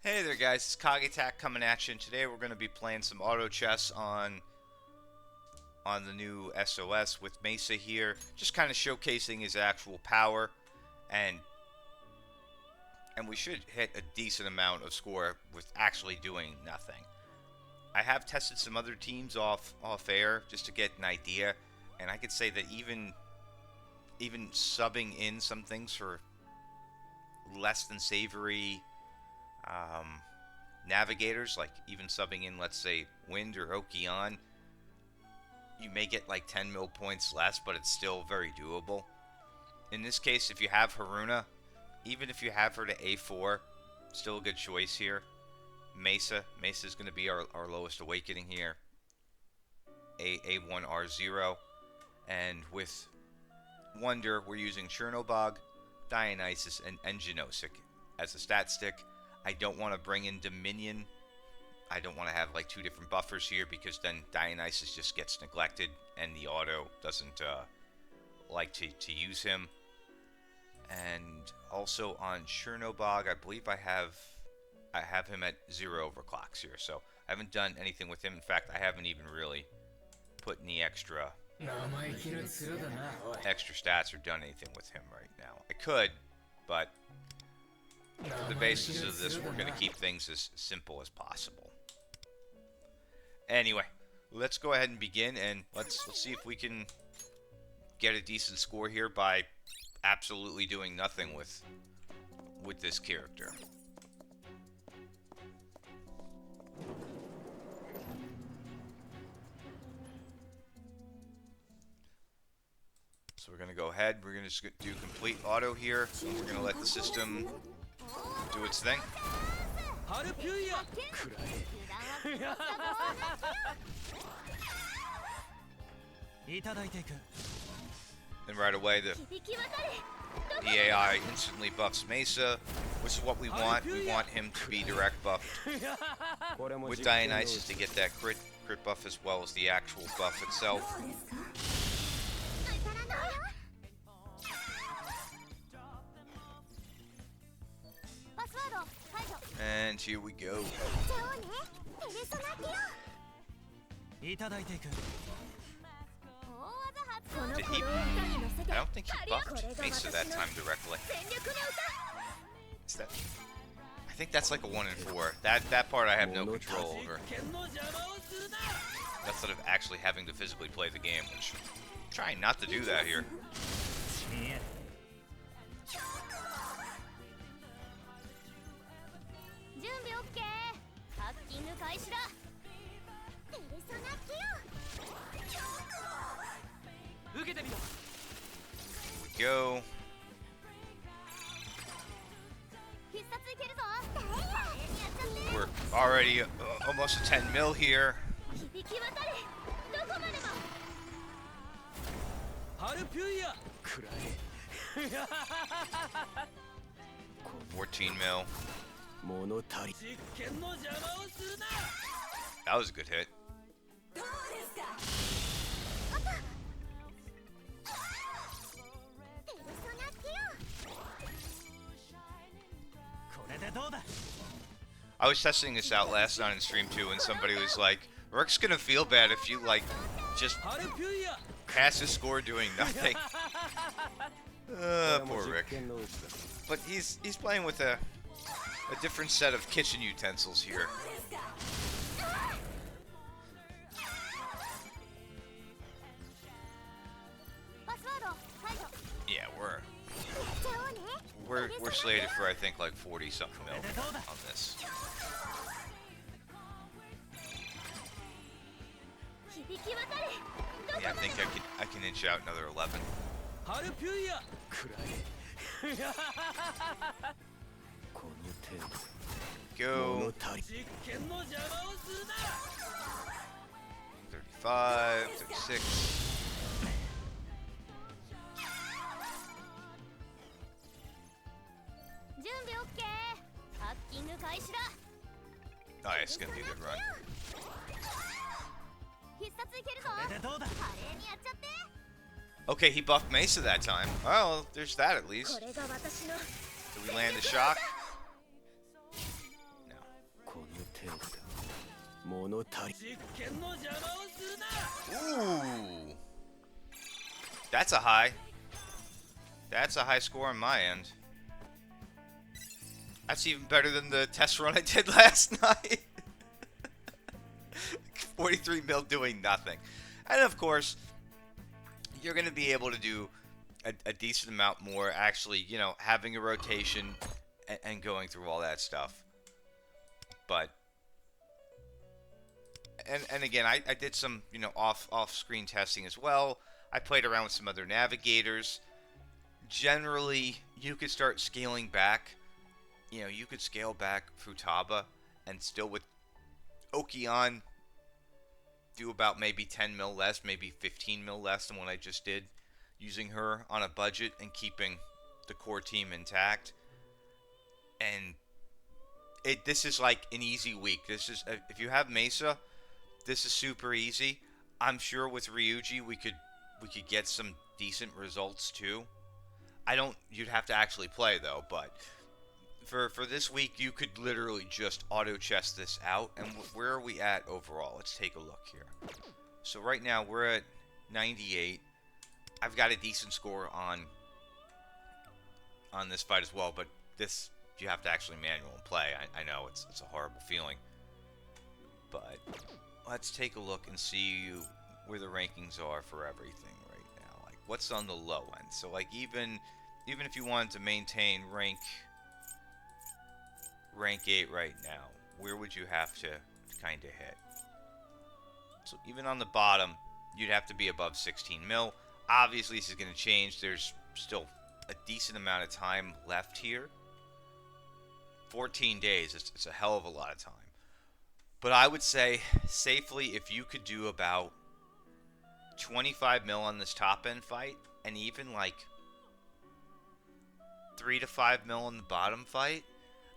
Hey there guys, it's Kagetak coming at you, and today we're going to be playing some auto chess on the new SOS with Messa here, just kind of showcasing his actual power, and we should hit a decent amount of score with actually doing nothing. I have tested some other teams off air just to get an idea, and I could say that even subbing in some things for less than savory navigators, like even subbing in, let's say, Wind or Okeon, you may get like 10 mil points less, but it's still very doable. In this case, if you have Haruna, even if you have her to A4, still a good choice here. Messa is going to be our lowest awakening here. A1 R0, and with Wonder, we're using Chernobog, Dionysus, and Genosik as a stat stick. I don't want to bring in Dominion. I don't want to have like two different buffers here, because then Dionysus just gets neglected and the auto doesn't like to use him. And also on Chernobog, I believe I have him at 0 overclocks here, so I haven't done anything with him. In fact, I haven't even really put any extra stats or done anything with him right now. I could, but for the basis of this, we're going to keep things as simple as possible. Anyway, let's go ahead and begin, and let's see if we can get a decent score here by absolutely doing nothing with this character. So we're going to go ahead, we're going to just do complete auto here, and we're going to let the system do its thing. And right away the AI instantly buffs Messa, which is what we want. We want him to be direct buffed with Dionysus to get that crit buff as well as the actual buff itself. And here we go. Did he? I don't think he buffed Messa that time directly. Is that? I think that's like a 1 in 4. That part I have no control over. Instead of actually having to physically play the game, which I'm trying not to do that here. Here we go. We're already almost a 10 mil here. 14 mil. That was a good hit. I was testing this out last night in stream too, and somebody was like, Rick's gonna feel bad if you like just pass his score doing nothing. Poor Rick. But he's playing with a different set of kitchen utensils here. Yeah, we're slated for, I think, like 40 something mil on this. Yeah, I think I can inch out another 11. Go. 35, 36. Oh, yeah, it's gonna be a good run. Okay, he buffed Messa that time. Well, there's that at least. Did we land the shock? No. Ooh. That's a high. That's a high score on my end. That's even better than the test run I did last night. 43 mil doing nothing. And of course, you're going to be able to do a decent amount more actually, you know, having a rotation and going through all that stuff. But, and again, I did some, you know, off-screen testing as well. I played around with some other navigators. Generally, you could start scaling back. You know, you could scale back Futaba and still with Okeon do about maybe 10 mil less, maybe 15 mil less than what I just did, using her on a budget and keeping the core team intact. And this is like an easy week. This is, if you have Messa, this is super easy. I'm sure with Ryuji we could get some decent results too. You'd have to actually play though, but for this week you could literally just auto chess this out. And where are we at overall? Let's take a look here. So right now we're at 98. I've got a decent score on this fight as well, but this you have to actually manual and play. I know it's a horrible feeling, but let's take a look and see where the rankings are for everything right now. Like what's on the low end. So like even if you wanted to maintain rank 8 right now, where would you have to kind of hit? So even on the bottom, you'd have to be above 16 mil. Obviously, this is going to change. There's still a decent amount of time left here. 14 days, it's a hell of a lot of time. But I would say, safely, if you could do about 25 mil on this top end fight, and even like 3 to 5 mil on the bottom fight,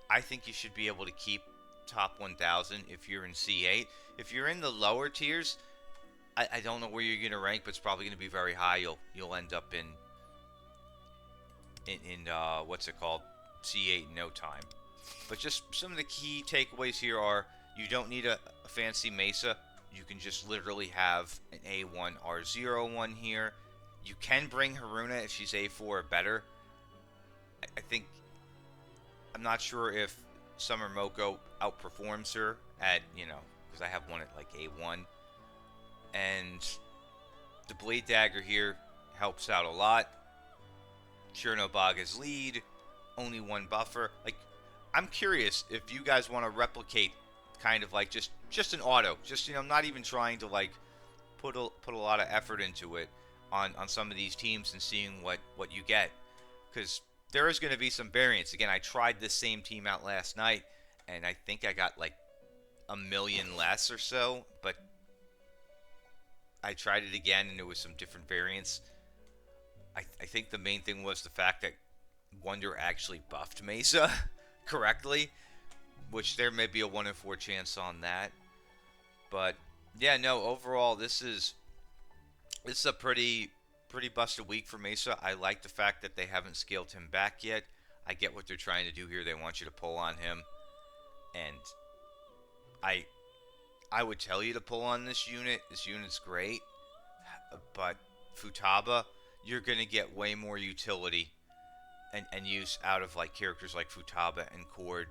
I think you should be able to keep top 1000 if you're in C8. If you're in the lower tiers, I don't know where you're going to rank, but it's probably going to be very high. You'll end up in what's it called, C8 in no time. But just some of the key takeaways here are you don't need a fancy Messa. You can just literally have an A1 R01 here. You can bring Haruna if she's A4 or better. I think, I'm not sure if Summer Moko outperforms her at, you know, because I have one at like A1. And the Blade Dagger here helps out a lot. Chernobaga's lead, only one buffer. Like, I'm curious if you guys want to replicate kind of like just an auto. Just, you know, not even trying to like put a lot of effort into it on some of these teams and seeing what you get. Because there is going to be some variance. Again, I tried this same team out last night, and I think I got like 1 million less or so, but I tried it again, and there was some different variance. I think the main thing was the fact that Wonder actually buffed Messa correctly, which there may be a 1 in 4 chance on that. But yeah, no, overall this is a pretty busted week for Messa. I like the fact that they haven't scaled him back yet. I get what they're trying to do here. They want you to pull on him, and I would tell you to pull on this unit. This unit's great, but Futaba, you're going to get way more utility and use out of like characters like Futaba and Cord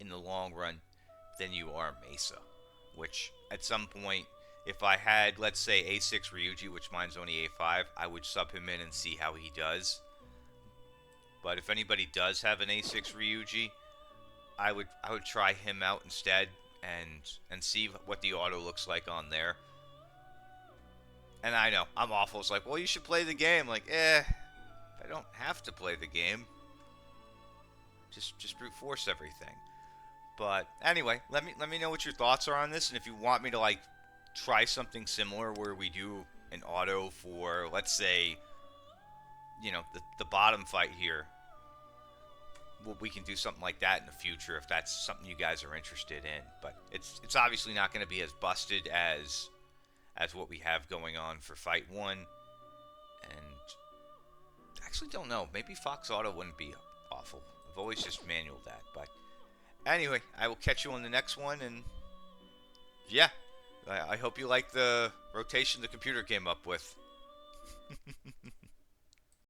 in the long run than you are Messa. Which at some point, if I had, let's say, A6 Ryuji, which mine's only A5, I would sub him in and see how he does. But if anybody does have an A6 Ryuji, I would try him out instead and see what the auto looks like on there. And I know, I'm awful. It's like, well, you should play the game. Like, I don't have to play the game. Just brute force everything. But anyway, let me know what your thoughts are on this, and if you want me to like try something similar where we do an auto for, let's say, you know, the bottom fight here. Well, we can do something like that in the future if that's something you guys are interested in. But it's obviously not going to be as busted as what we have going on for Fight 1. And I actually don't know. Maybe Fox Auto wouldn't be awful. I've always just manualed that. But anyway, I will catch you on the next one, and Yeah, I hope you like the rotation the computer came up with.